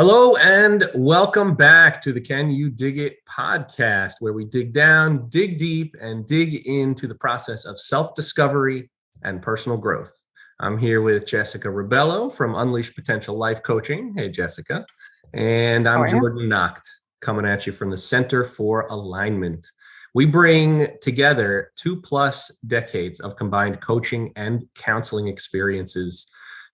Hello and welcome back to the Can You Dig It podcast, where we dig down, dig deep, and dig into the process of self-discovery and personal growth. I'm here with Jessica Ribello from Unleash Potential Life Coaching. Hey, Jessica. And How I'm are you? Jordan Nacht, coming at you from the Center for Alignment. We bring together 2+ decades of combined coaching and counseling experiences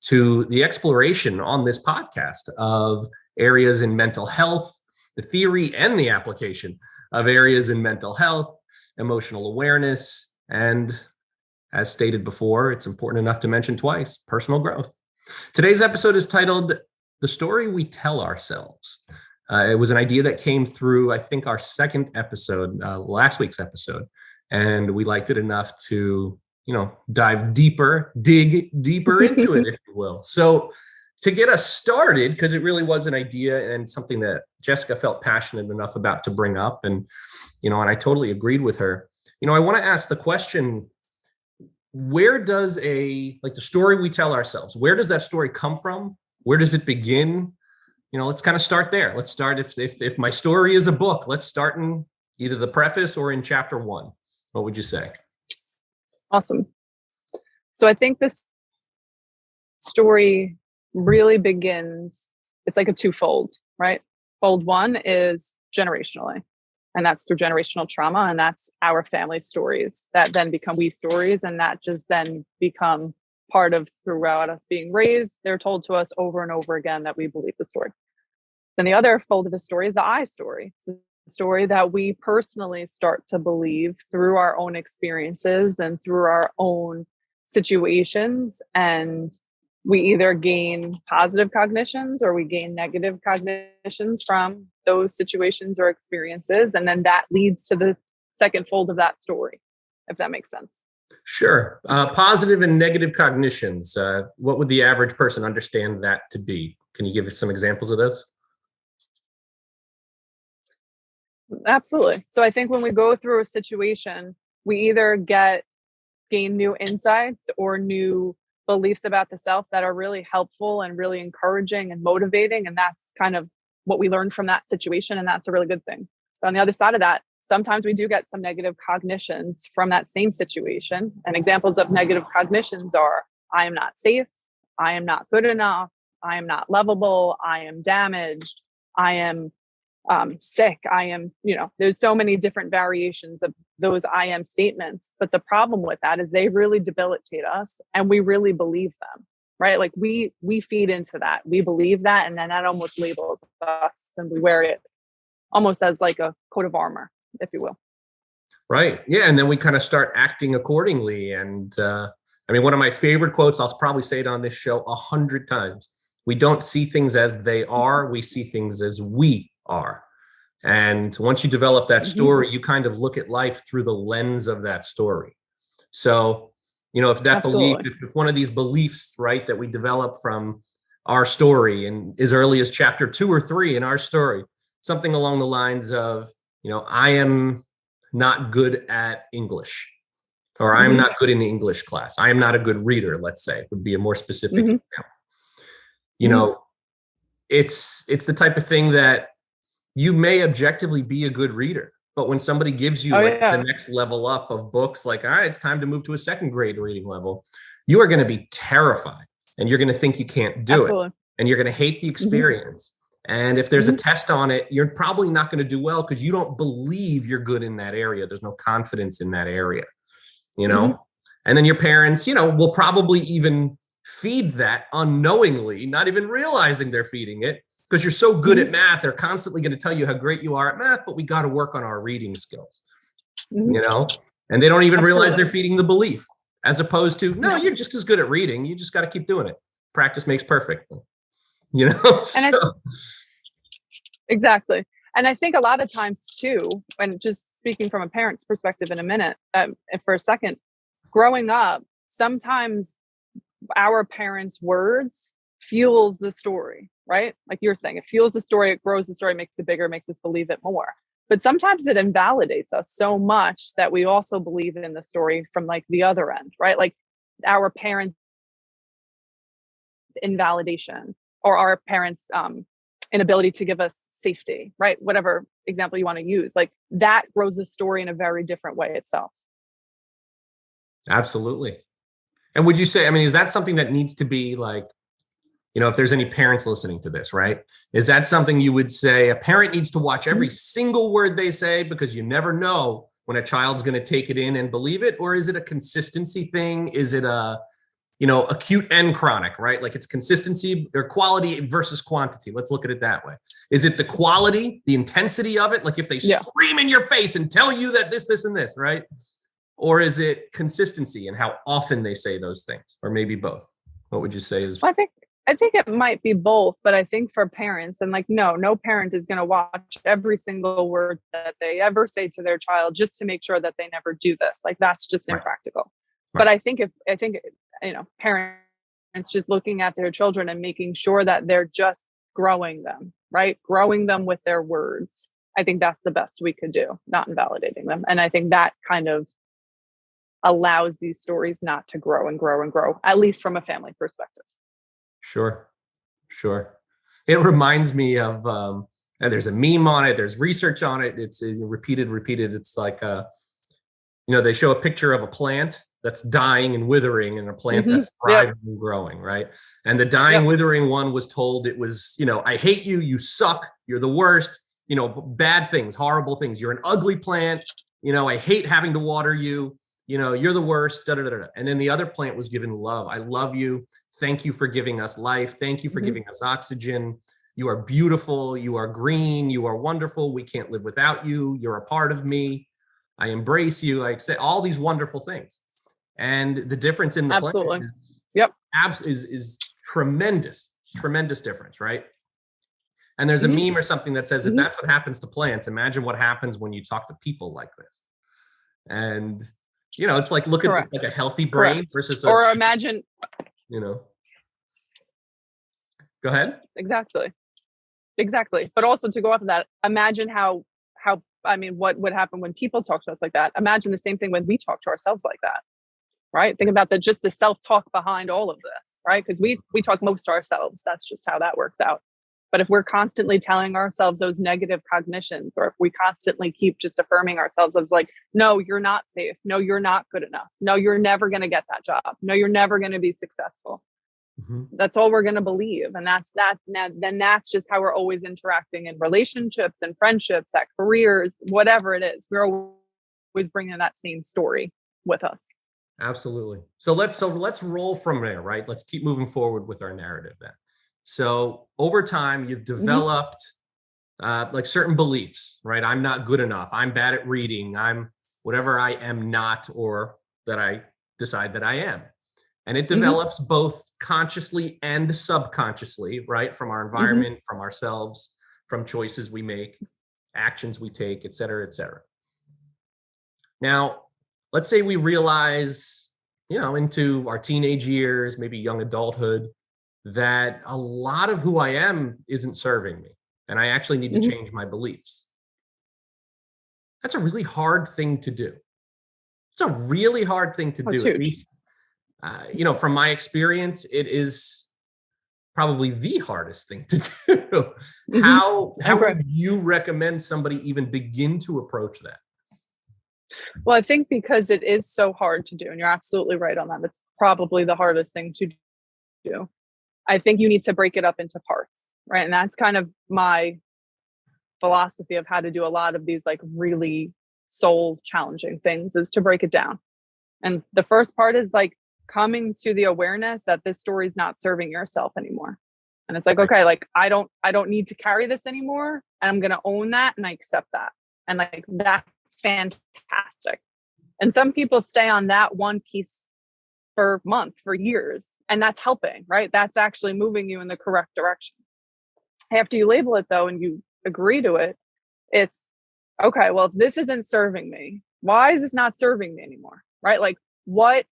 to the exploration on this podcast of areas in mental health, the theory and the application of areas in mental health, emotional awareness, and as stated before, it's important enough to mention twice, personal growth. Today's episode is titled The Story We Tell Ourselves. It was an idea that came through, I think, our second episode, last week's episode, and we liked it enough to dive deeper, dig deeper into it, if you will. So to get us started, because it really was an idea and something that Jessica felt passionate enough about to bring up, and I totally agreed with her. I want to ask the question, where does the story we tell ourselves, where does that story come from? Where does it begin? Let's kind of start there. Let's start, if my story is a book, let's start in either the preface or in chapter 1. What would you say? Awesome. So I think this story really begins, it's like a twofold, right? Fold one is generationally, and that's through generational trauma. And that's our family stories that then become we stories. And that just then become part of throughout us being raised. They're told to us over and over again that we believe the story. Then the other fold of the story is the I story, the story that we personally start to believe through our own experiences and through our own situations. And we either gain positive cognitions or we gain negative cognitions from those situations or experiences. And then that leads to the second fold of that story, if that makes sense. Sure. Positive and negative cognitions. What would the average person understand that to be? Can you give us some examples of those? Absolutely. So I think when we go through a situation, we either gain new insights or new beliefs about the self that are really helpful and really encouraging and motivating. And that's kind of what we learn from that situation. And that's a really good thing. But on the other side of that, sometimes we do get some negative cognitions from that same situation. And examples of negative cognitions are, I am not safe. I am not good enough. I am not lovable. I am damaged. I am sick. I am, there's so many different variations of those I am statements. But the problem with that is they really debilitate us and we really believe them, right? Like we feed into that. We believe that. And then that almost labels us and we wear it almost as like a coat of armor, if you will. Right. Yeah. And then we kind of start acting accordingly. And one of my favorite quotes, I'll probably say it on this show 100 times. We don't see things as they are. We see things as we are. And once you develop that story, you kind of look at life through the lens of that story. So, if that Absolutely. belief, if one of these beliefs, right, that we develop from our story and as early as chapter 2 or 3 in our story, something along the lines of, I am not good at English, or I'm not good in the English class. I am not a good reader, let's say, would be a more specific example. It's the type of thing that you may objectively be a good reader, but when somebody gives you the next level up of books, like, all right, it's time to move to a second grade reading level, you are going to be terrified and you're going to think you can't do it. And you're going to hate the experience. And if there's a test on it, you're probably not going to do well because you don't believe you're good in that area. There's no confidence in that area, and then your parents, will probably even feed that unknowingly, not even realizing they're feeding it. Because you're so good at math, they're constantly going to tell you how great you are at math, but we got to work on our reading skills, and they don't even realize they're feeding the belief, as opposed to, no, you're just as good at reading. You just got to keep doing it. Practice makes perfect, Exactly. And I think a lot of times too, and just speaking from a parent's perspective in a minute, for a second, growing up, sometimes our parents' words fuels the story, right? Like you're saying, it fuels the story, it grows the story, makes it bigger, makes us believe it more. But sometimes it invalidates us so much that we also believe in the story from like the other end, right? Like our parents' invalidation or our parents' inability to give us safety, right? Whatever example you want to use, like that grows the story in a very different way itself. Absolutely. And would you say, I mean, is that something that needs to be like, if there's any parents listening to this, right? Is that something you would say a parent needs to watch every single word they say, because you never know when a child's going to take it in and believe it? Or is it a consistency thing? Is it acute and chronic, right? Like it's consistency or quality versus quantity. Let's look at it that way. Is it the quality, the intensity of it? Like if they scream in your face and tell you that this, and this, right? Or is it consistency and how often they say those things, or maybe both? What would you say is? I think it might be both, but I think for parents, and like, no parent is going to watch every single word that they ever say to their child just to make sure that they never do this. Like that's just impractical. Right. But I think parents just looking at their children and making sure that they're just growing them, right? Growing them with their words. I think that's the best we could do, not invalidating them. And I think that kind of allows these stories not to grow and grow and grow, at least from a family perspective. Sure. It reminds me of, and there's a meme on it, there's research on it. It's repeated. It's like, they show a picture of a plant that's dying and withering and a plant that's thriving and growing, right? And the dying, withering one was told it was, I hate you, you suck, you're the worst, bad things, horrible things. You're an ugly plant. I hate having to water you. You're the worst, da, da, da, da. And then the other plant was given love. I love you. Thank you for giving us life. Thank you for giving us oxygen. You are beautiful. You are green. You are wonderful. We can't live without you. You're a part of me. I embrace you. I accept all these wonderful things. And the difference in the plant is tremendous difference, right? And there's a meme or something that says, if that's what happens to plants, imagine what happens when you talk to people like this. And it's like, look at like a healthy brain versus or imagine, go ahead. Exactly. But also to go off of that, imagine what would happen when people talk to us like that. Imagine the same thing when we talk to ourselves like that, right? Think about just the self-talk behind all of this, right? Because we talk most to ourselves. That's just how that works out. But if we're constantly telling ourselves those negative cognitions, or if we constantly keep just affirming ourselves as like, no, you're not safe. No, you're not good enough. No, you're never going to get that job. No, you're never going to be successful. That's all we're going to believe. And that's just how we're always interacting in relationships and friendships, at careers, whatever it is. We're always bringing that same story with us. Absolutely. So let's roll from there, right? Let's keep moving forward with our narrative then. So over time, you've developed like certain beliefs, right? I'm not good enough. I'm bad at reading. I'm whatever I am not, or that I decide that I am. And it develops both consciously and subconsciously, right? From our environment, from ourselves, from choices we make, actions we take, et cetera, et cetera. Now, let's say we realize, into our teenage years, maybe young adulthood, that a lot of who I am isn't serving me, and I actually need to change my beliefs. That's a really hard thing to do. It's a really hard thing to do. At least, from my experience, it is probably the hardest thing to do. How would you recommend somebody even begin to approach that? Well, I think because it is so hard to do, and you're absolutely right on that. It's probably the hardest thing to do. I think you need to break it up into parts, right? And that's kind of my philosophy of how to do a lot of these like really soul challenging things, is to break it down. And the first part is like coming to the awareness that this story is not serving yourself anymore. And it's like, okay, like I don't need to carry this anymore. And I'm going to own that. And I accept that. And like, that's fantastic. And some people stay on that one piece for months, for years. And that's helping, right? That's actually moving you in the correct direction. After you label it though, and you agree to it, it's okay, well, if this isn't serving me, why is this not serving me anymore? Right? Like what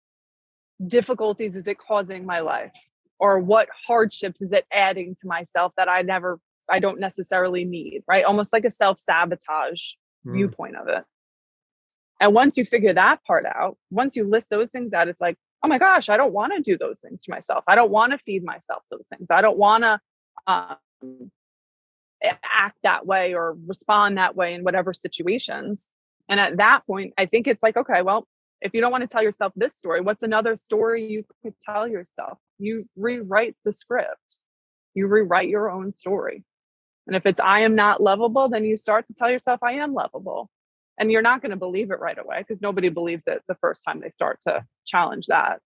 difficulties is it causing my life? Or what hardships is it adding to myself that I don't necessarily need, right? Almost like a self-sabotage viewpoint of it. And once you figure that part out, once you list those things out, it's like, oh my gosh, I don't want to do those things to myself. I don't want to feed myself those things. I don't want to act that way or respond that way in whatever situations. And at that point, I think it's like, okay, well, if you don't want to tell yourself this story, what's another story you could tell yourself? You rewrite the script. You rewrite your own story. And if it's I am not lovable, then you start to tell yourself I am lovable. And you're not going to believe it right away because nobody believes it the first time they start to challenge that.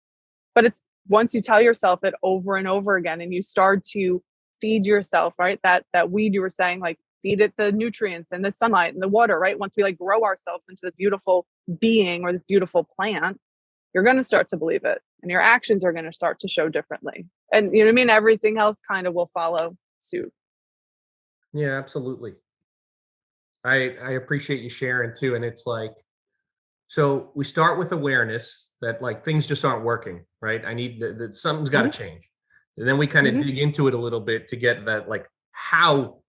But it's once you tell yourself it over and over again and you start to feed yourself, right? That weed you were saying, like feed it the nutrients and the sunlight and the water, right? Once we like grow ourselves into this beautiful being or this beautiful plant, you're going to start to believe it and your actions are going to start to show differently. And you know what I mean? Everything else kind of will follow suit. Yeah, absolutely. I appreciate you sharing too. And it's like, so we start with awareness that like things just aren't working, right? I need that something's got to change. And then we kind of dig into it a little bit to get that like how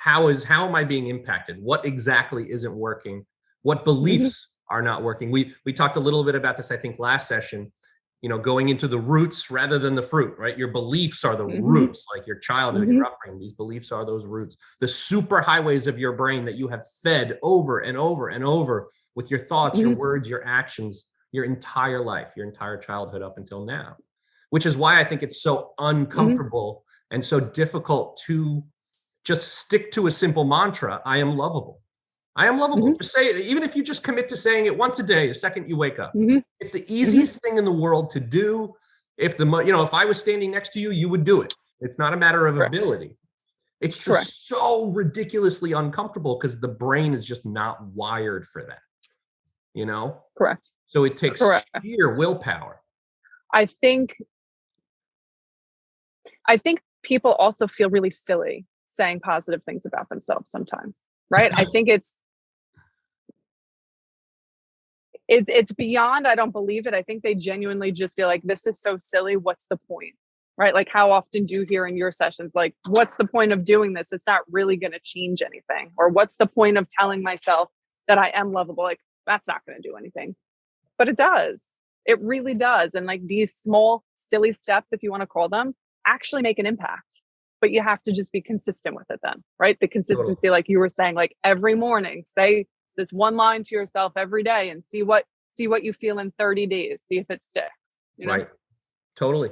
am I being impacted? What exactly isn't working? What beliefs are not working? We talked a little bit about this, I think, last session, you know, going into the roots rather than the fruit, right? Your beliefs are the roots, like your childhood, your upbringing. These beliefs are those roots, the super highways of your brain that you have fed over and over and over with your thoughts, your words, your actions, your entire life, your entire childhood up until now, which is why I think it's so uncomfortable and so difficult to just stick to a simple mantra. I am lovable. I am lovable. Just say it. Even if you just commit to saying it once a day, the second you wake up, it's the easiest thing in the world to do. If if I was standing next to you, you would do it. It's not a matter of ability. It's just so ridiculously uncomfortable because the brain is just not wired for that, you know? Correct. So it takes sheer willpower. I think people also feel really silly saying positive things about themselves sometimes, right? I think it's beyond, I don't believe it. I think they genuinely just feel like this is so silly. What's the point? Right? Like how often do you hear in your sessions, like, what's the point of doing this? It's not really going to change anything. Or what's the point of telling myself that I am lovable? Like that's not going to do anything. But it does. It really does. And like these small, silly steps, if you want to call them, actually make an impact. But you have to just be consistent with it then, right? The consistency, like you were saying, like every morning, say this one line to yourself every day and see what you feel in 30 days. See if it sticks. You know? Right. Totally.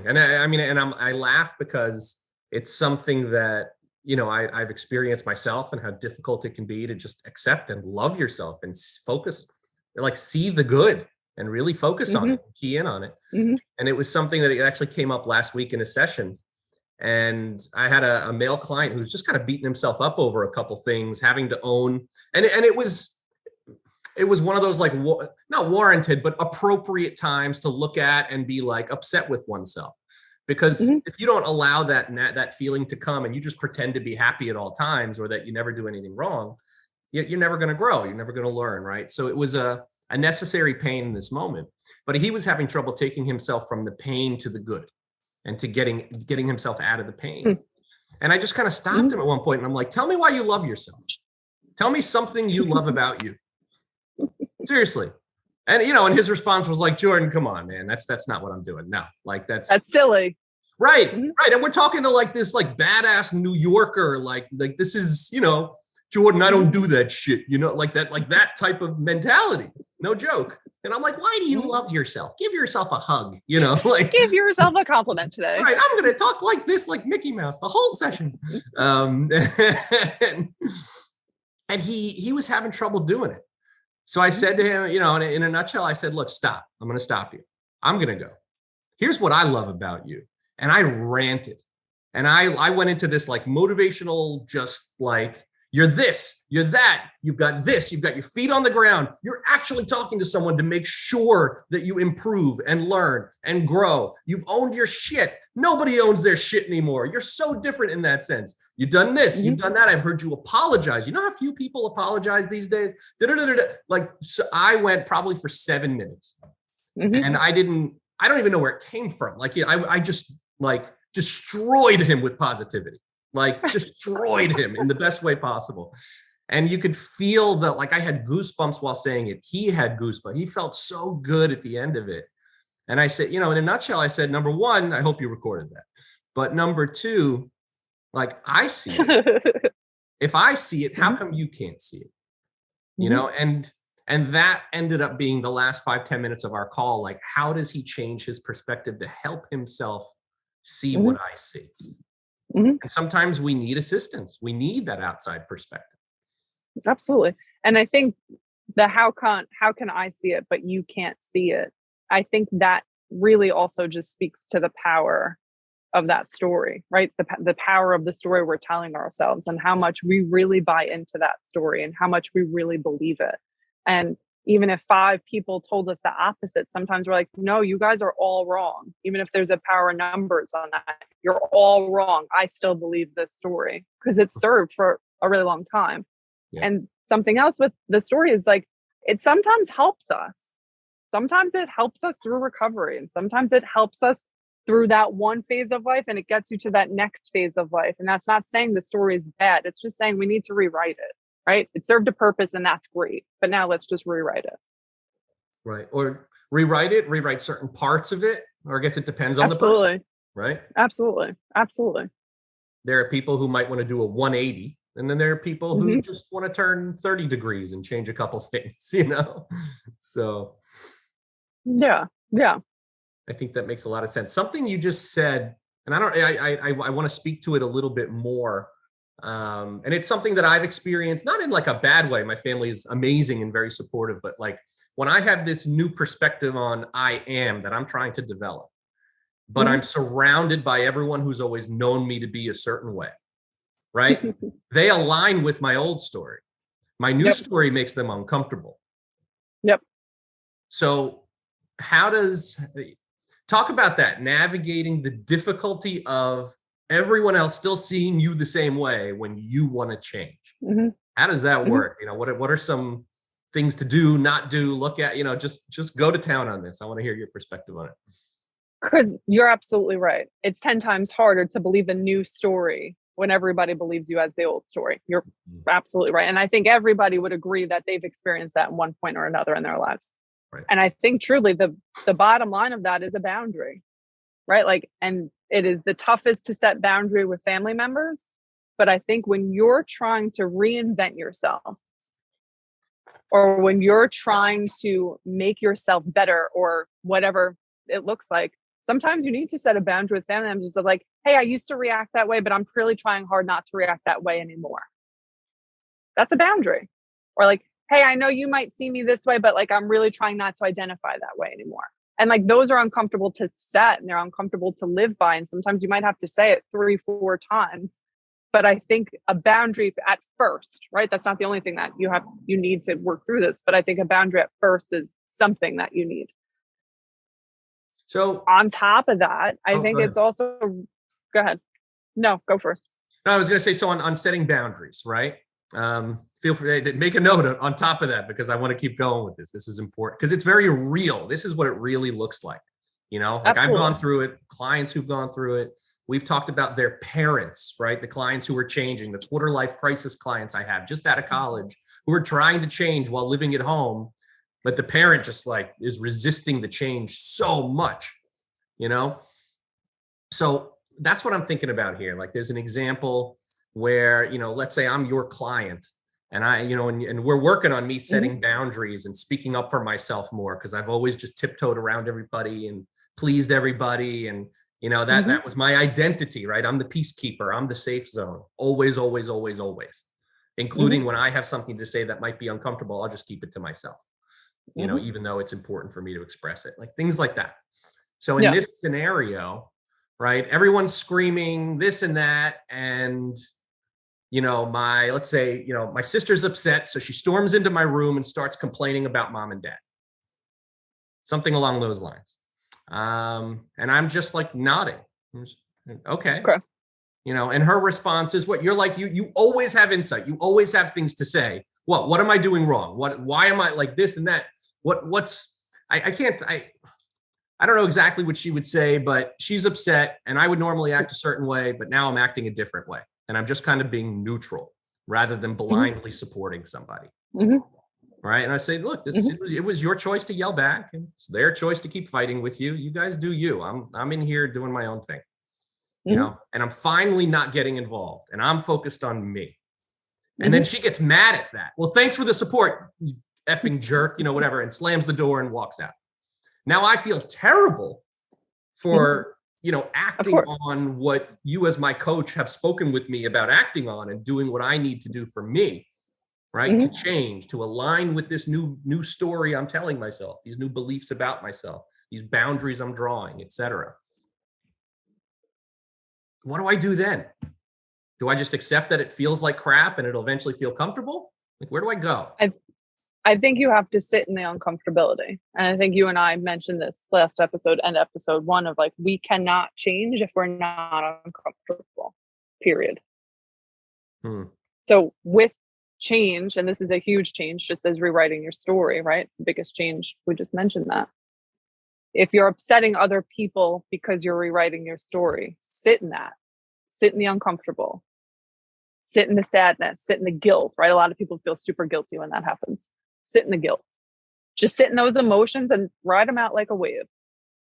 And I laugh because it's something that, you know, I've experienced myself and how difficult it can be to just accept and love yourself and focus, like see the good and really focus on it, key in on it. And it was something that it actually came up last week in a session. And I had a male client who was just kind of beating himself up over a couple things, having to own, and it was one of those like not warranted, but appropriate times to look at and be like upset with oneself. Because if you don't allow that feeling to come and you just pretend to be happy at all times, or that you never do anything wrong, you're never going to grow. You're never going to learn, right? So it was a necessary pain in this moment, but he was having trouble taking himself from the pain to the good and to getting himself out of the pain. And I just kind of stopped him at one point and I'm like, tell me why you love yourself. Tell me something you love about you. Seriously. And, you know, and his response was like, Jordan, come on, man. That's not what I'm doing. No, like that's silly. Right. Right. And we're talking to like this like badass New Yorker, like this is, you know, Jordan, I don't do that shit, you know, like that type of mentality. No joke. And I'm like, why do you love yourself? Give yourself a hug, you know, like give yourself a compliment today. Right. I'm going to talk like this, like Mickey Mouse, the whole session. And he was having trouble doing it. So I said to him, you know, in a nutshell, I said, look, stop. I'm going to stop you. I'm going to go. Here's what I love about you. And I ranted. And I went into this like motivational, just like, you're this, you're that, you've got this, you've got your feet on the ground. You're actually talking to someone to make sure that you improve and learn and grow. You've owned your shit. Nobody owns their shit anymore. You're so different in that sense. You've done this, you've done that. I've heard you apologize. You know how few people apologize these days? Like, so I went probably for 7 minutes and I don't even know where it came from. Like, I just like destroyed him with positivity. Like destroyed him in the best way possible. And you could feel that, like I had goosebumps while saying it. He had goosebumps. He felt so good at the end of it. And I said, you know, in a nutshell, I said, number one, I hope you recorded that. But number two, Like, I see it. If I see it, how come you can't see it? You know, and that ended up being the last 5-10 minutes of our call. Like, how does he change his perspective to help himself see what I see? And sometimes we need assistance. We need that outside perspective. Absolutely. And I think the how can I see it, but you can't see it? I think that really also just speaks to the power of that story, right? The power of the story we're telling ourselves and how much we really buy into that story and how much we really believe it. And even if 5 people told us the opposite, sometimes we're like, no, you guys are all wrong. Even if there's a power of numbers on that, you're all wrong. I still believe this story because it's served for a really long time. Yeah. And something else with the story is like, it sometimes helps us. Sometimes it helps us through recovery, and sometimes it helps us through that one phase of life, and it gets you to that next phase of life. And that's not saying the story is bad. It's just saying we need to rewrite it, right? It served a purpose and that's great, but now let's just rewrite it. Right. Or rewrite certain parts of it, or I guess it depends on the person, right? Absolutely. Absolutely. There are people who might want to do a 180, and then there are people who just want to turn 30 degrees and change a couple things, you know? So yeah. I think that makes a lot of sense. Something you just said, and I want to speak to it a little bit more. And it's something that I've experienced, not in like a bad way. My family is amazing and very supportive, but like when I have this new perspective on I am that I'm trying to develop, but I'm surrounded by everyone who's always known me to be a certain way, right? They align with my old story. My new story makes them uncomfortable. Yep. So talk about that, navigating the difficulty of everyone else still seeing you the same way when you want to change. How does that work? You know, what are some things to do, not do, look at, you know, just go to town on this. I want to hear your perspective on it. Because you're absolutely right. It's 10 times harder to believe a new story when everybody believes you as the old story. You're absolutely right. And I think everybody would agree that they've experienced that in one point or another in their lives. Right. And I think truly the bottom line of that is a boundary, right? Like, and it is the toughest to set boundary with family members. But I think when you're trying to reinvent yourself, or when you're trying to make yourself better, or whatever it looks like, sometimes you need to set a boundary with family members of like, hey, I used to react that way, but I'm really trying hard not to react that way anymore. That's a boundary. Or like, hey, I know you might see me this way, but like, I'm really trying not to identify that way anymore. And like, those are uncomfortable to set and they're uncomfortable to live by. And sometimes you might have to say it 3-4 times. But I think a boundary at first, right? That's not the only thing that you need to work through this. But I think a boundary at first is something that you need. So on top of that, I think it's also, go ahead. No, go first. No, I was going to say, so on setting boundaries, right? Feel free to make a note on top of that, because I want to keep going with this. This is important because it's very real. This is what it really looks like. You know, like Absolutely. I've gone through it, clients who've gone through it. We've talked about their parents, right? The clients who are changing, the quarter life crisis clients I have just out of college who are trying to change while living at home. But the parent just like is resisting the change so much, you know? So that's what I'm thinking about here. Like there's an example where, you know, let's say I'm your client and and we're working on me setting boundaries and speaking up for myself more, because I've always just tiptoed around everybody and pleased everybody. And, you know, that was my identity, right? I'm the peacekeeper. I'm the safe zone. Always, always, always, always. Including when I have something to say that might be uncomfortable, I'll just keep it to myself, you know, even though it's important for me to express it, like things like that. So in this scenario, right, everyone's screaming this and that. And, you know, let's say, you know, my sister's upset. So she storms into my room and starts complaining about mom and dad. Something along those lines. And I'm just like nodding. Okay. You know, and her response is what you're like, you always have insight. You always have things to say. What am I doing wrong? Why am I like this and that? I don't know exactly what she would say, but she's upset and I would normally act a certain way, but now I'm acting a different way. And I'm just kind of being neutral rather than blindly supporting somebody. Right. And I say, look, it was your choice to yell back. And it's their choice to keep fighting with you. You guys do you. I'm in here doing my own thing. you know, and I'm finally not getting involved and I'm focused on me. And then she gets mad at that. Well, thanks for the support, you effing jerk, you know, whatever, and slams the door and walks out. Now I feel terrible for, you know, acting on what you as my coach have spoken with me about acting on and doing what I need to do for me, right? To change, to align with this new story I'm telling myself, these new beliefs about myself, these boundaries I'm drawing, etc. What do I do then? Do I just accept that it feels like crap and it'll eventually feel comfortable? Like, where do I go? I think you have to sit in the uncomfortability. And I think you and I mentioned this last episode and episode 1 of like, we cannot change if we're not uncomfortable, period. So with change, and this is a huge change, just as rewriting your story, right? The biggest change, we just mentioned that. If you're upsetting other people because you're rewriting your story, sit in that. Sit in the uncomfortable. Sit in the sadness. Sit in the guilt, right? A lot of people feel super guilty when that happens. Sit in the guilt. Just sit in those emotions and ride them out like a wave.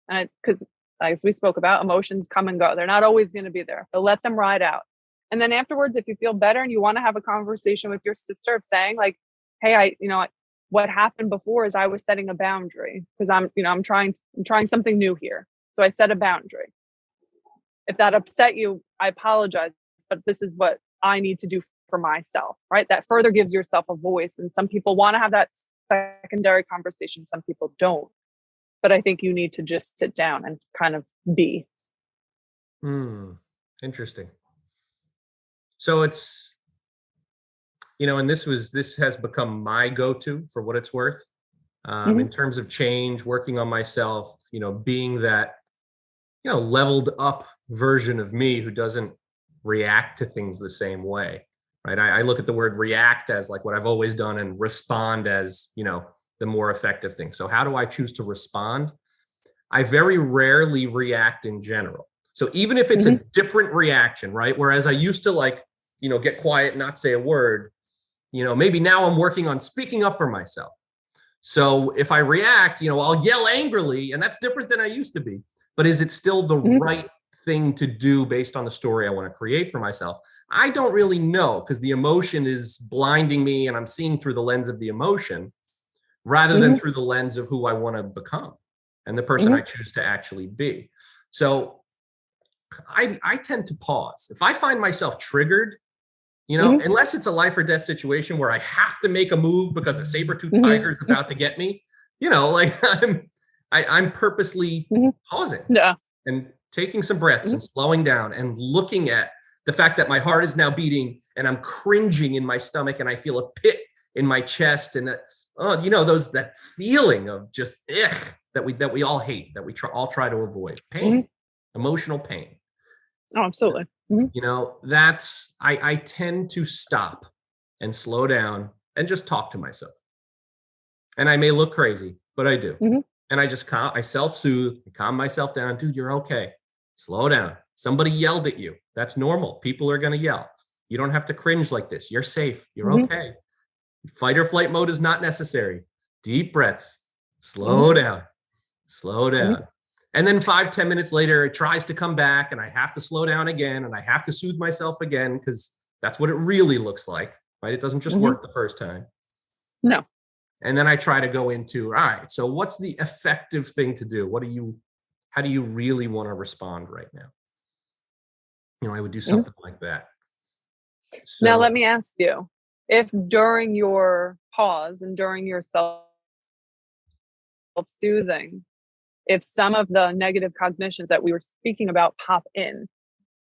And because, as we spoke about, emotions come and go. They're not always going to be there. So let them ride out. And then afterwards, if you feel better and you want to have a conversation with your sister of saying like, hey, what happened before is I was setting a boundary because I'm trying something new here. So I set a boundary. If that upset you, I apologize, but this is what I need to do for myself, right? That further gives yourself a voice. And some people want to have that secondary conversation. Some people don't. But I think you need to just sit down and kind of be. Interesting. So it's, and this has become my go-to for what it's worth. In terms of change, working on myself, being that, leveled up version of me who doesn't react to things the same way, right? I look at the word react as like what I've always done and respond as, the more effective thing. So how do I choose to respond? I very rarely react in general. So even if it's a different reaction, right? Whereas I used to get quiet, not say a word, maybe now I'm working on speaking up for myself. So if I react, I'll yell angrily, and that's different than I used to be. But is it still the right thing to do based on the story I want to create for myself? I don't really know, because the emotion is blinding me and I'm seeing through the lens of the emotion rather than through the lens of who I want to become and the person I choose to actually be. So I tend to pause. If I find myself triggered, unless it's a life or death situation where I have to make a move because a saber-toothed tiger is about to get me, I'm purposely pausing and taking some breaths and slowing down and looking at the fact that my heart is now beating and I'm cringing in my stomach and I feel a pit in my chest and that feeling of just that we all hate, that we all try to avoid. Pain, emotional pain. Oh, absolutely. That's I tend to stop and slow down and just talk to myself. And I may look crazy, but I do. And I just I self-soothe, calm myself down. Dude, you're okay. Slow down. Somebody yelled at you. That's normal. People are going to yell. You don't have to cringe like this. You're safe. You're okay. Fight or flight mode is not necessary. Deep breaths. Slow down. Slow down. And then 5-10 minutes later, it tries to come back and I have to slow down again and I have to soothe myself again because that's what it really looks like, right? It doesn't just work the first time. No. And then I try to go into, all right, so what's the effective thing to do? How do you really want to respond right now? I would do something like that. So, now, let me ask you, if during your pause and during your self-soothing, if some of the negative cognitions that we were speaking about pop in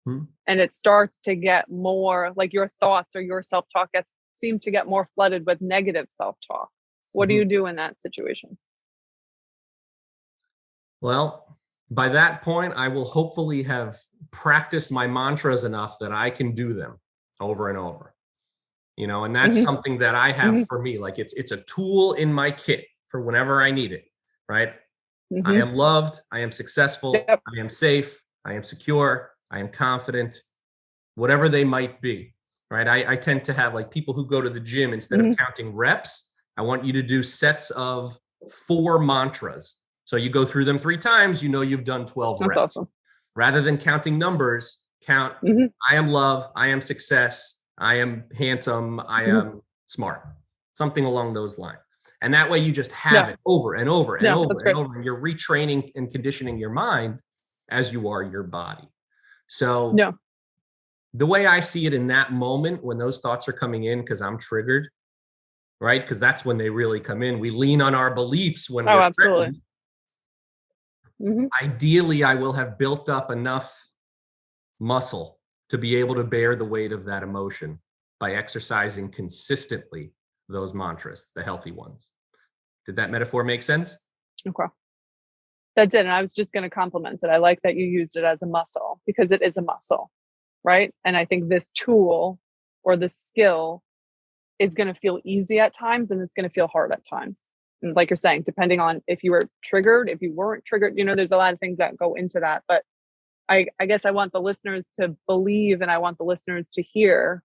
and it starts to get more like your thoughts or your self-talk seems to get more flooded with negative self-talk, what do you do in that situation? Well, by that point, I will hopefully have practiced my mantras enough that I can do them over and over, and that's something that I have for me. Like it's a tool in my kit for whenever I need it, right? I am loved. I am successful. I am safe. I am secure. I am confident, whatever they might be, right? I tend to have like people who go to the gym, instead of counting reps, I want you to do sets of 4 mantras. So you go through them 3 times, you've done 12 reps. Awesome. Rather than counting numbers, count, Mm-hmm. I am love, I am success, I am handsome, I am smart, something along those lines. And that way you just have Yeah. it over and over and Yeah, over that's and great. over. And you're retraining and conditioning your mind as you are your body. So Yeah. the way I see it in that moment when those thoughts are coming in, because I'm triggered, right? Because that's when they really come in. We lean on our beliefs when Oh, we're absolutely. threatened. Mm-hmm. Ideally, I will have built up enough muscle to be able to bear the weight of that emotion by exercising consistently those mantras, the healthy ones. Did that metaphor make sense? Okay. That did. And I was just going to compliment it. I like that you used it as a muscle because it is a muscle, right? And I think this tool or this skill is going to feel easy at times and it's going to feel hard at times. And like you're saying, depending on if you were triggered, if you weren't triggered, there's a lot of things that go into that. But I guess I want the listeners to believe and I want the listeners to hear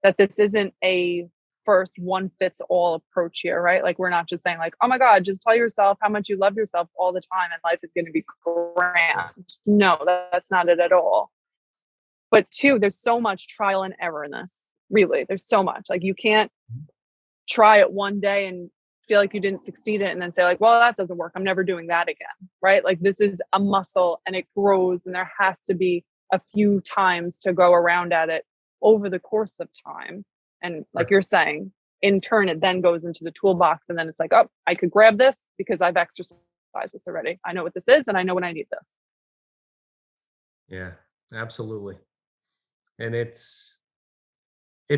that this isn't a first one fits all approach here, right? Like we're not just saying like, oh my God, just tell yourself how much you love yourself all the time and life is going to be grand. No, that's not it at all. But two, there's so much trial and error in this. Really, there's so much. Like you can't try it one day and feel like you didn't succeed it and then say like, well, that doesn't work. I'm never doing that again, right? Like this is a muscle and it grows and there has to be a few times to go around at it over the course of time. And like you're saying, in turn, it then goes into the toolbox and then it's like, oh, I could grab this because I've exercised this already. I know what this is and I know when I need this. Yeah, absolutely. And it's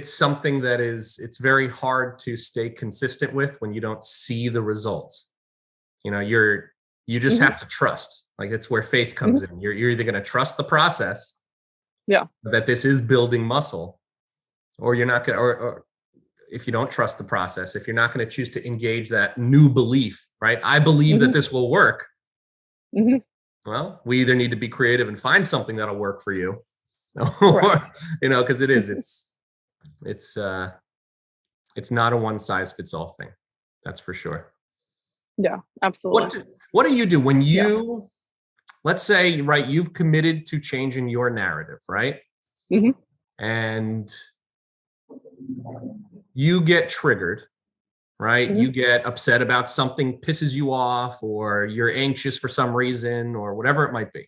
something that it's very hard to stay consistent with when you don't see the results. You just have to trust. Like it's where faith comes in. You're either going to trust the process, that this is building muscle, or you're not going to, or if you don't trust the process, if you're not going to choose to engage that new belief, right? I believe that this will work. Well, we either need to be creative and find something that'll work for you, or, because it's not a one size fits all thing. That's for sure. Yeah, absolutely. What do you do when you, let's say, right, you've committed to changing your narrative, right? And you get triggered, right? You get upset about something, pisses you off, or you're anxious for some reason, or whatever it might be.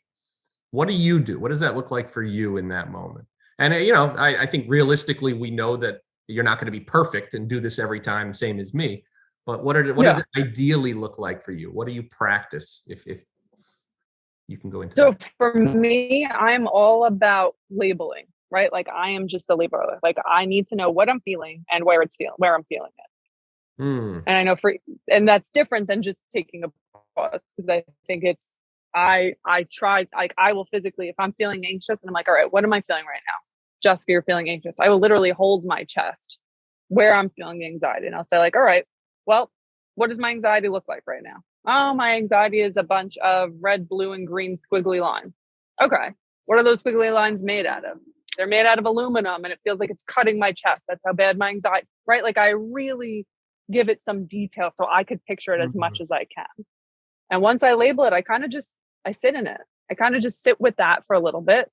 What do you do? What does that look like for you in that moment? And, I think realistically, we know that you're not going to be perfect and do this every time, same as me. But what does it ideally look like for you? What do you practice if you can go into that? So for me, I'm all about labeling, right? Like I am just a labeler. Like I need to know what I'm feeling and where I'm feeling it. And I know and that's different than just taking a pause because I think I try, like I will physically, if I'm feeling anxious and I'm like, all right, what am I feeling right now? Jessica, you're feeling anxious. I will literally hold my chest where I'm feeling the anxiety. And I'll say like, all right, well, what does my anxiety look like right now? Oh, my anxiety is a bunch of red, blue, and green squiggly lines. Okay. What are those squiggly lines made out of? They're made out of aluminum and it feels like it's cutting my chest. That's how bad my anxiety, right? Like I really give it some detail so I could picture it as much as I can. And once I label it, I sit in it. I kind of just sit with that for a little bit.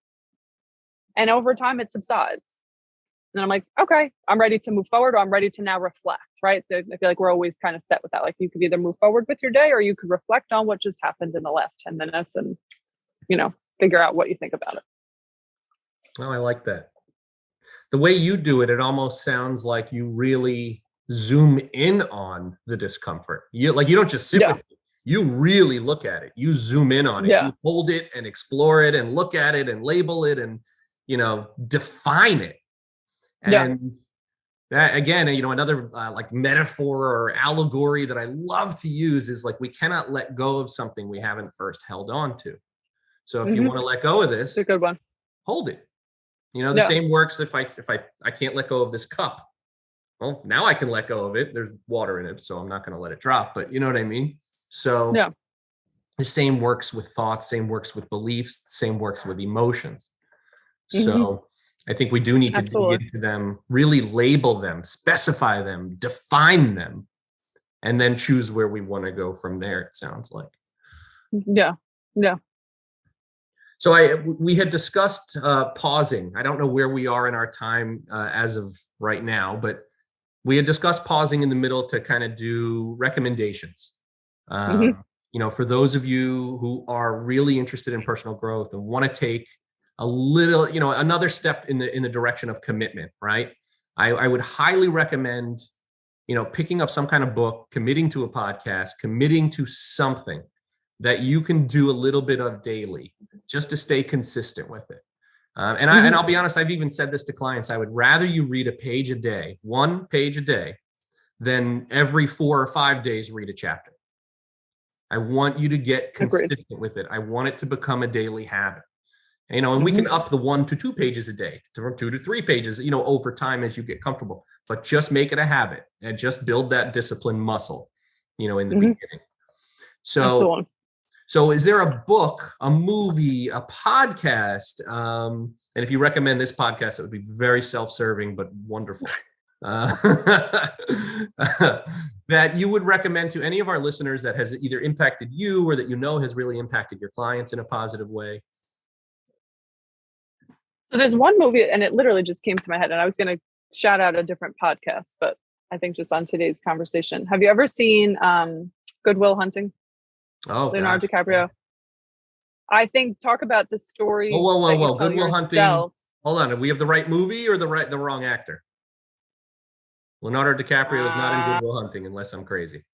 And over time it subsides. And I'm like, okay, I'm ready to move forward or I'm ready to now reflect, right? So I feel like we're always kind of set with that. Like you could either move forward with your day or you could reflect on what just happened in the last 10 minutes and, figure out what you think about it. Oh, I like that. The way you do it, it almost sounds like you really zoom in on the discomfort. You don't just sit with it. You really look at it. You zoom in on it. You hold it and explore it and look at it and label it and, define it. And that, again, another like metaphor or allegory that I love to use is like, we cannot let go of something we haven't first held on to. So if you want to let go of this, it's a good one. Hold it. The same works if I can't let go of this cup. Well, now I can let go of it. There's water in it, so I'm not going to let it drop. But you know what I mean? So the same works with thoughts, same works with beliefs, same works with emotions. So I think we do need to dig into them, really label them, specify them, define them, and then choose where we want to go from there, it sounds like. Yeah. we had discussed pausing. I don't know where we are in our time as of right now, but we had discussed pausing in the middle to kind of do recommendations. Mm-hmm. For those of you who are really interested in personal growth and want to take a little, another step in the direction of commitment, right? I would highly recommend, picking up some kind of book, committing to a podcast, committing to something that you can do a little bit of daily just to stay consistent with it. And I'll be honest, I've even said this to clients. I would rather you read a page a day, 1 page a day, than every 4 or 5 days read a chapter. I want you to get consistent with it. I want it to become a daily habit. And we can up the 1 to 2 pages a day, 2 to 3 pages, over time as you get comfortable. But just make it a habit and just build that discipline muscle, in the beginning. So is there a book, a movie, a podcast? And if you recommend this podcast, it would be very self-serving, but wonderful. That you would recommend to any of our listeners that has either impacted you or that has really impacted your clients in a positive way? So there's one movie, and it literally just came to my head, and I was going to shout out a different podcast, but I think just on today's conversation. Have you ever seen Good Will Hunting? Oh, Leonardo DiCaprio. I think talk about the story. Whoa. Good Will Hunting. Hold on. Do we have the right movie or the wrong actor? Leonardo DiCaprio is not in Good Will Hunting unless I'm crazy.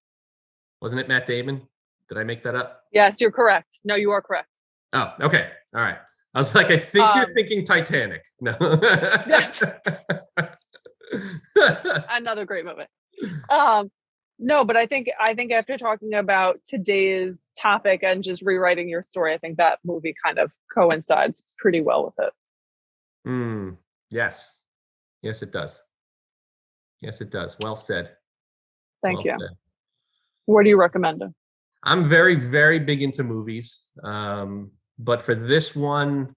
Wasn't it Matt Damon? Did I make that up? Yes, you're correct. No, you are correct. Oh, okay. All right. I was like, I think you're thinking Titanic. No. Another great movie. No, but I think after talking about today's topic and just rewriting your story, I think that movie kind of coincides pretty well with it. Yes. Yes, it does. Well said. Thank you. Said. What do you recommend? I'm very, very big into movies. But for this one,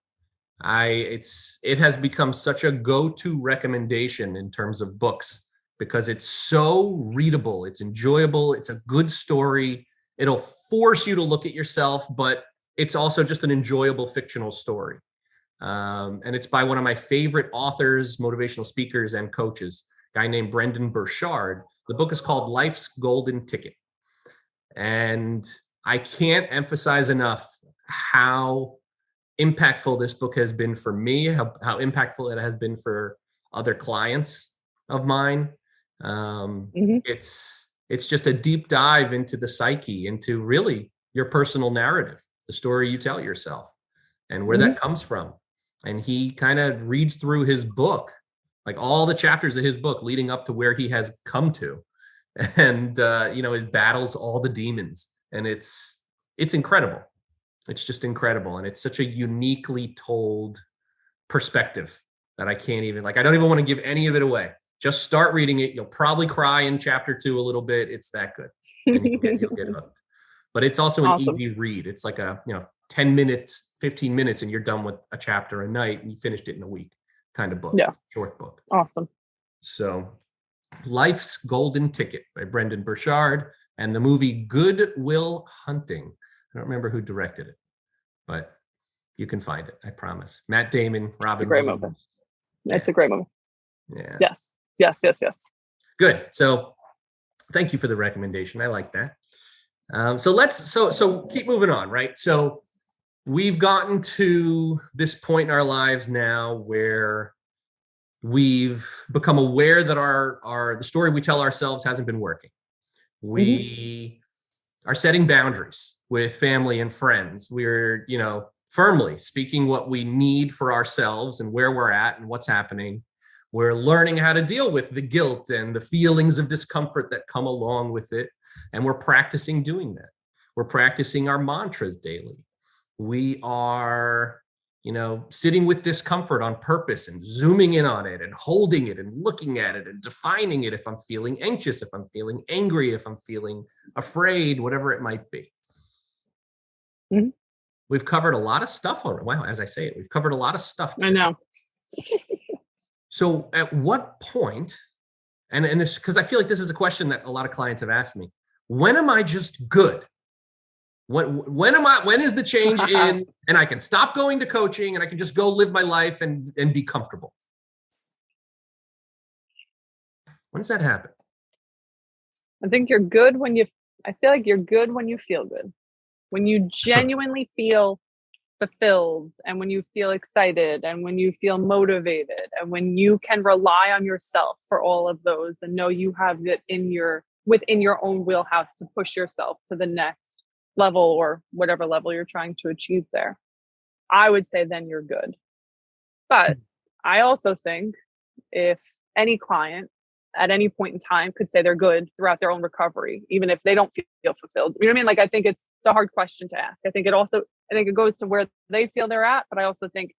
it has become such a go-to recommendation in terms of books because it's so readable, it's enjoyable, it's a good story. It'll force you to look at yourself, but it's also just an enjoyable fictional story. And it's by one of my favorite authors, motivational speakers, and coaches, a guy named Brendan Burchard. The book is called Life's Golden Ticket. And I can't emphasize enough how impactful this book has been for me, how impactful it has been for other clients of mine. It's just a deep dive into the psyche, into really your personal narrative, the story you tell yourself and where that comes from. And he kind of reads through his book, like all the chapters of his book leading up to where he has come to. And, it battles all the demons. And it's incredible. It's just incredible. And it's such a uniquely told perspective that I can't even, I don't even want to give any of it away. Just start reading it. You'll probably cry in chapter 2 a little bit. It's that good. And you'll get hooked. But it's also an easy read. It's like 10 minutes, 15 minutes, and you're done with a chapter a night and you finished it in a week kind of book. Yeah. Short book. Awesome. So Life's Golden Ticket by Brendan Burchard and the movie Good Will Hunting. I don't remember who directed it, but you can find it. I promise. Matt Damon, Robin Williams. Movie. It's a great movie. Yeah. Yes. Good. So thank you for the recommendation. I like that. So keep moving on, right? So we've gotten to this point in our lives now where we've become aware that the story we tell ourselves hasn't been working. We are setting boundaries with family and friends. We're, firmly speaking what we need for ourselves and where we're at and what's happening. We're learning how to deal with the guilt and the feelings of discomfort that come along with it. And we're practicing doing that. We're practicing our mantras daily. We are, sitting with discomfort on purpose and zooming in on it and holding it and looking at it and defining it if I'm feeling anxious, if I'm feeling angry, if I'm feeling afraid, whatever it might be. We've covered a lot of stuff already. Wow, as I say it, we've covered a lot of stuff today. I know. So at what point, and this, because I feel like this is a question that a lot of clients have asked me, when am I just good? When is the change in, and I can stop going to coaching and I can just go live my life and be comfortable? When's that happen? I feel like you're good when you feel good. When you genuinely feel fulfilled, and when you feel excited, and when you feel motivated, and when you can rely on yourself for all of those and know you have it within your own wheelhouse to push yourself to the next level or whatever level you're trying to achieve there. I would say then you're good. But I also think if any client at any point in time could say they're good throughout their own recovery, even if they don't feel fulfilled. You know what I mean? Like, I think it's a hard question to ask. I think it goes to where they feel they're at, but I also think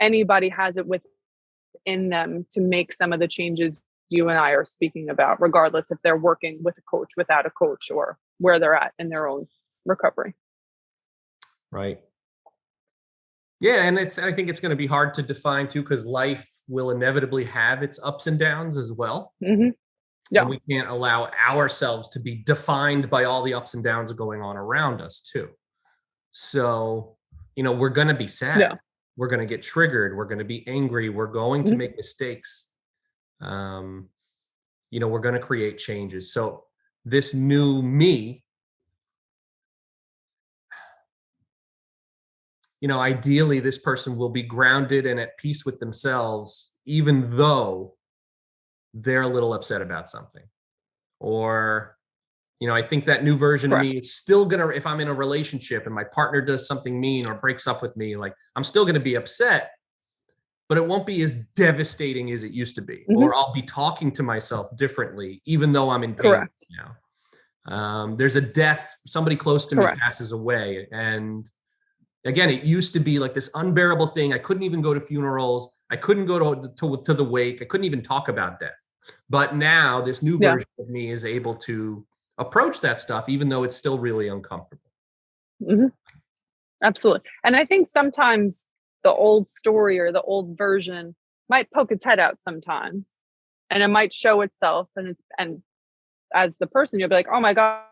anybody has it within them to make some of the changes you and I are speaking about, regardless if they're working with a coach, without a coach, or where they're at in their own recovery. Right. Yeah, and I think it's going to be hard to define too, because life will inevitably have its ups and downs as well. Mm-hmm. Yeah. And we can't allow ourselves to be defined by all the ups and downs going on around us too. So, we're going to be sad. Yeah. We're going to get triggered. We're going to be angry. We're going to make mistakes. We're going to create changes. So this new me, ideally this person will be grounded and at peace with themselves, even though they're a little upset about something. Or, I think that new version of me is still going to, if I'm in a relationship and my partner does something mean or breaks up with me, like, I'm still going to be upset, but it won't be as devastating as it used to be. Or I'll be talking to myself differently, even though I'm in pain now. There's a death, somebody close to me passes away. And again, it used to be like this unbearable thing. I couldn't even go to funerals. I couldn't go to the wake. I couldn't even talk about death. But now this new version of me is able to approach that stuff, even though it's still really uncomfortable. Mm-hmm. Absolutely. And I think sometimes the old story or the old version might poke its head out sometimes, and it might show itself. And as the person, you'll be like, oh my God,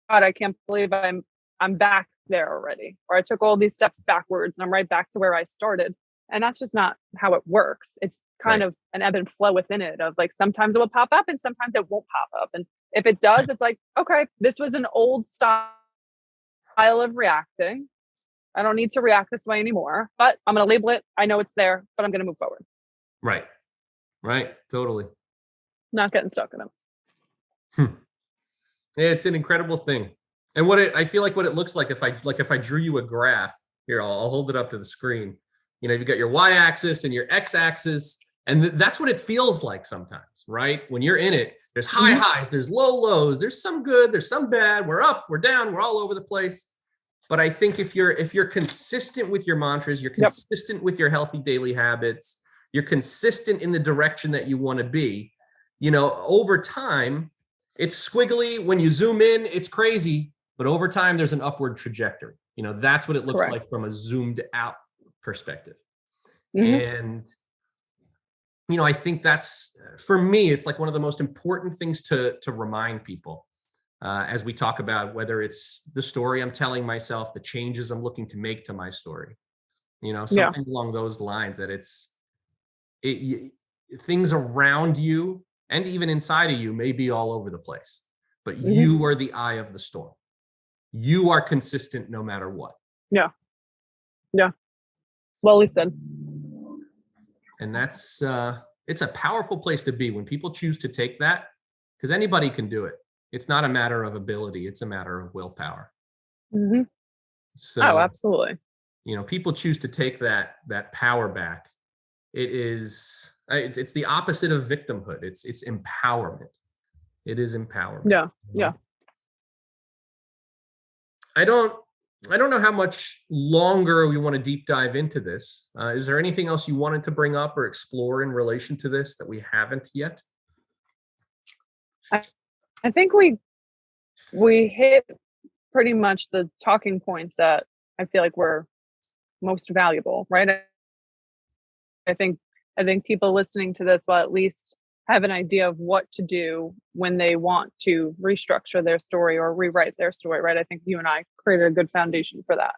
I can't believe I'm back there already, or I took all these steps backwards and I'm right back to where I started. And that's just not how it works. It's kind of an ebb and flow within it, of like, sometimes it will pop up and sometimes it won't pop up. And if it does, it's like, okay, this was an old style of reacting. I don't need to react this way anymore, but I'm going to label it. I know it's there, but I'm going to move forward. Right. Totally. Not getting stuck in them. It's an incredible thing. And I feel like what it looks like if I drew you a graph here, I'll hold it up to the screen. You've got your y-axis and your x-axis, and that's what it feels like sometimes, right? When you're in it, there's high highs, there's low lows, there's some good, there's some bad, we're up, we're down, we're all over the place. But I think if you're consistent with your mantras, you're consistent with your healthy daily habits, you're consistent in the direction that you want to be, over time, it's squiggly. When you zoom in, it's crazy, but over time, there's an upward trajectory. That's what it looks like from a zoomed out perspective. And, I think that's, for me, it's like one of the most important things to remind people as we talk about whether it's the story I'm telling myself, the changes I'm looking to make to my story, something along those lines, that things around you and even inside of you may be all over the place, but you are the eye of the storm. You are consistent no matter what. Yeah. Well said. And that's, it's a powerful place to be when people choose to take that, because anybody can do it. It's not a matter of ability. It's a matter of willpower. So, absolutely. People choose to take that power back. It's the opposite of victimhood. It's empowerment. It is empowerment. Yeah. I don't know how much longer we want to deep dive into this. Is there anything else you wanted to bring up or explore in relation to this that we haven't yet? I think we hit pretty much the talking points that I feel like were most valuable, right? I think people listening to this will at least have an idea of what to do when they want to restructure their story or rewrite their story, right? I think you and I created a good foundation for that.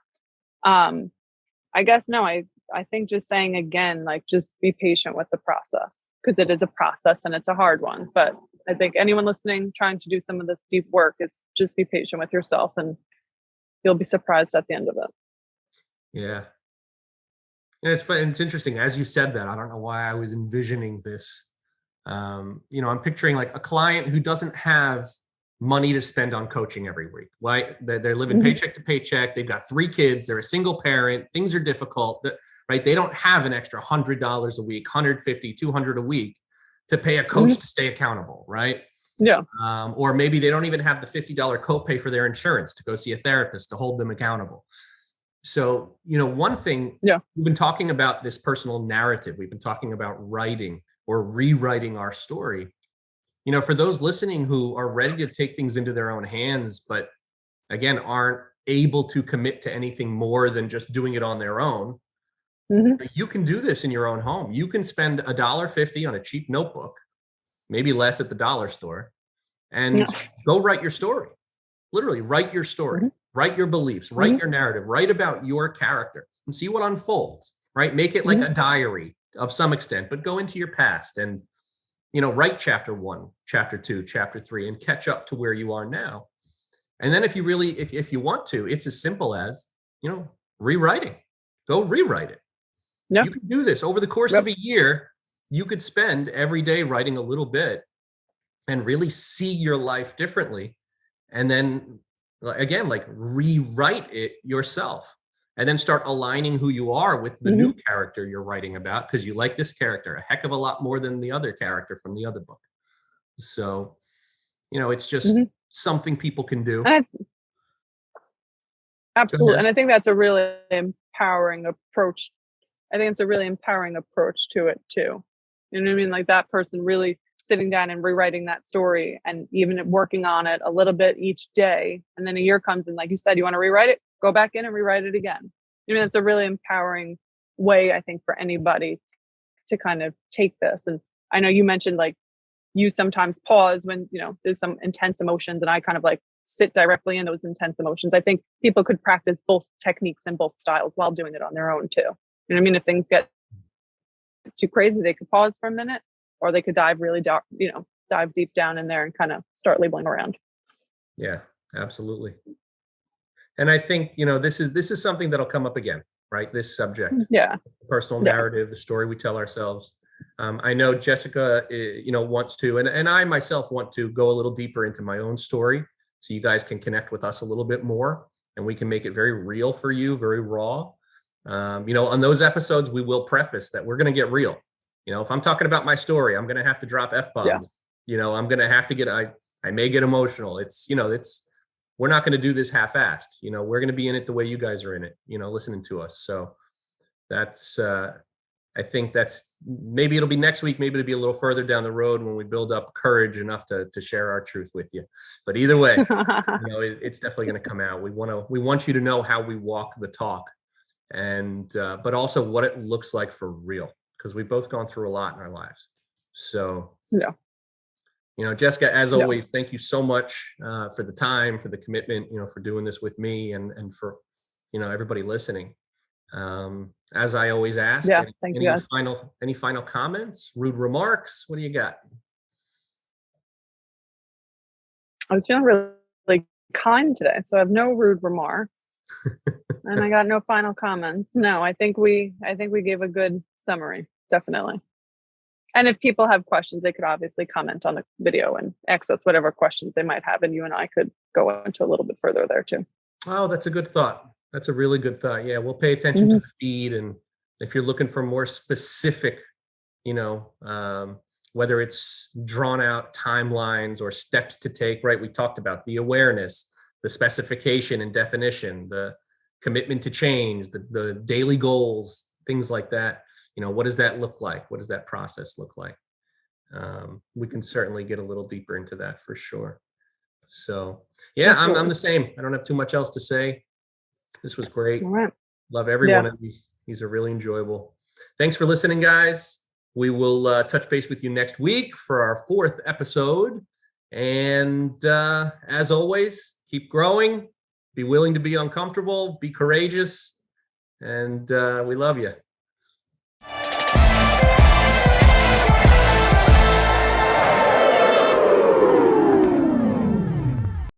I guess no, I think just saying again, like, just be patient with the process, because it is a process and it's a hard one. But I think anyone listening trying to do some of this deep work is just be patient with yourself, and you'll be surprised at the end of it. Yeah. And it's fun. It's interesting. As you said that, I don't know why I was envisioning this. I'm picturing like a client who doesn't have money to spend on coaching every week, right? They're living paycheck to paycheck. They've got 3 kids. They're a single parent. Things are difficult, right? They don't have an extra $100 a week, 150, 200 a week to pay a coach to stay accountable, right? Yeah. Or maybe they don't even have the $50 copay for their insurance to go see a therapist to hold them accountable. So, one thing, we've been talking about this personal narrative. We've been talking about writing or rewriting our story. For those listening who are ready to take things into their own hands, but again, aren't able to commit to anything more than just doing it on their own, you can do this in your own home. You can spend $1.50 on a cheap notebook, maybe less at the dollar store, and go write your story. Literally write your story, write your beliefs, write your narrative, write about your character and see what unfolds, right? Make it like a diary of some extent, but go into your past and, write chapter 1, chapter 2, chapter 3, and catch up to where you are now. And then if you really, if you want to, it's as simple as, rewriting, go rewrite it. Yeah. You can do this over the course of a year. You could spend every day writing a little bit and really see your life differently. And then again, like, rewrite it yourself, and then start aligning who you are with the new character you're writing about, because you like this character a heck of a lot more than the other character from the other book. So, it's just something people can do. Absolutely. And I think that's a really empowering approach. I think it's a really empowering approach to it too. You know what I mean? Like, that person really sitting down and rewriting that story, and even working on it a little bit each day. And then a year comes, and like you said, you want to rewrite it, go back in and rewrite it again. It's a really empowering way, I think, for anybody to kind of take this. And I know you mentioned, like, you sometimes pause when, there's some intense emotions, and I kind of like sit directly in those intense emotions. I think people could practice both techniques and both styles while doing it on their own too. You know what I mean? If things get too crazy, they could pause for a minute, or they could dive really dark, dive deep down in there and kind of start labeling around. Yeah, absolutely. And I think, this is something that'll come up again, right? This subject, personal narrative, the story we tell ourselves. I know Jessica, wants to, and I myself want to go a little deeper into my own story, so you guys can connect with us a little bit more, and we can make it very real for you, very raw. On those episodes, we will preface that we're going to get real. If I'm talking about my story, I'm going to have to drop F-bombs. I'm going to have to get, I may get emotional. We're not going to do this half-assed. We're going to be in it the way you guys are in it, listening to us. So that's, I think that's, maybe it'll be next week, maybe it'll be a little further down the road when we build up courage enough to share our truth with you. But either way, it's definitely going to come out. We want you to know how we walk the talk, and, but also what it looks like for real, because we've both gone through a lot in our lives. So, Jessica, as always, thank you so much for the time, for the commitment, for doing this with me, and for, everybody listening. As I always ask, any final comments, rude remarks? What do you got? I was feeling really kind today, so I have no rude remarks. And I got no final comments. No, I think we gave a good summary, definitely. And if people have questions, they could obviously comment on the video and access whatever questions they might have, and you and I could go into a little bit further there too. Oh, that's a good thought. That's a really good thought. Yeah, we'll pay attention to the feed, and if you're looking for more specific, whether it's drawn out timelines or steps to take, right? We talked about the awareness, the specification and definition, the commitment to change, the daily goals, things like that. What does that look like? What does that process look like? We can certainly get a little deeper into that for sure. So yeah, I'm the same. I don't have too much else to say. This was great. All right. Love every one of these. These are really enjoyable. Thanks for listening, guys. We will touch base with you next week for our 4th episode. And as always, keep growing, be willing to be uncomfortable, be courageous, and we love you.